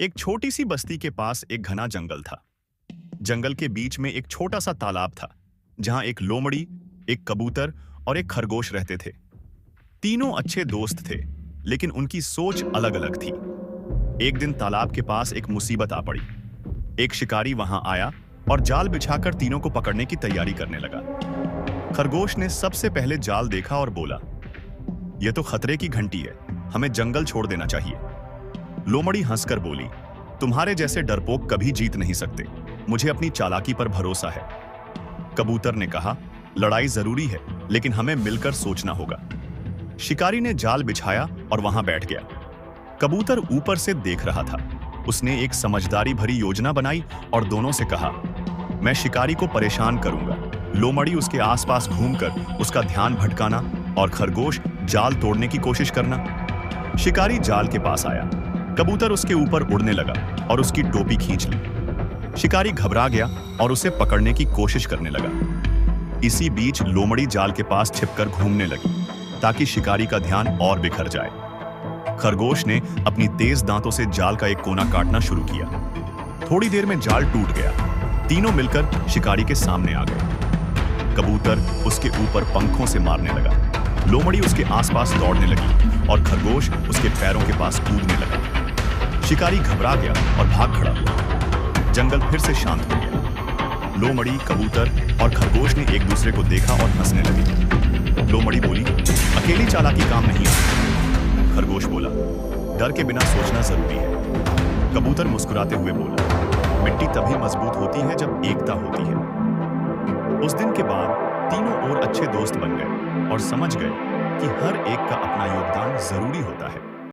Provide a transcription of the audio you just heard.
एक छोटी सी बस्ती के पास एक घना जंगल था। जंगल के बीच में एक छोटा सा तालाब था, जहां एक लोमड़ी, एक कबूतर और एक खरगोश रहते थे। तीनों अच्छे दोस्त थे, लेकिन उनकी सोच अलग-अलग थी। एक दिन तालाब के पास एक मुसीबत आ पड़ी। एक शिकारी वहां आया और जाल बिछाकर तीनों को पकड़ने की तैयारी करने लगा। खरगोश ने सबसे पहले जाल देखा और बोला, "यह तो खतरे की घंटी है, हमें जंगल छोड़ देना चाहिए।" लोमड़ी हंसकर बोली, "तुम्हारे जैसे डरपोक कभी जीत नहीं सकते, मुझे अपनी चालाकी पर भरोसा है।" कबूतर ने कहा, "लड़ाई जरूरी है, लेकिन हमें मिलकर सोचना होगा।" शिकारी ने जाल बिछाया और वहां बैठ गया। कबूतर ऊपर से देख रहा था। उसने एक समझदारी भरी योजना बनाई और दोनों से कहा, "मैं शिकारी को परेशान करूंगा, लोमड़ी उसके आसपास घूमकर उसका ध्यान भटकाना और खरगोश जाल तोड़ने की कोशिश करना।" शिकारी जाल के पास आया। कबूतर उसके ऊपर उड़ने लगा और उसकी टोपी खींच ली। शिकारी घबरा गया और उसे पकड़ने की कोशिश करने लगा। इसी बीच लोमड़ी जाल के पास छिपकर घूमने लगी, ताकि शिकारी का ध्यान और बिखर जाए। खरगोश ने अपनी तेज दांतों से जाल का एक कोना काटना शुरू किया। थोड़ी देर में जाल टूट गया। तीनों मिलकर शिकारी के सामने आ गए। कबूतर उसके ऊपर पंखों से मारने लगा, लोमड़ी उसके आसपास दौड़ने लगी और खरगोश उसके पैरों के पास कूदने लगा। शिकारी घबरा गया और भाग खड़ा हुआ। जंगल फिर से शांत हो गया। लोमड़ी, कबूतर और खरगोश ने एक दूसरे को देखा और हंसने लगे। लोमड़ी बोली, "अकेली चालाकी काम नहीं आती।" खरगोश बोला, "डर के बिना सोचना जरूरी है।" कबूतर मुस्कुराते हुए बोला, "मिट्टी तभी मजबूत होती है जब एकता होती है।" उस दिन के बाद तीनों और अच्छे दोस्त बन गए और समझ गए कि हर एक का अपना योगदान जरूरी होता है।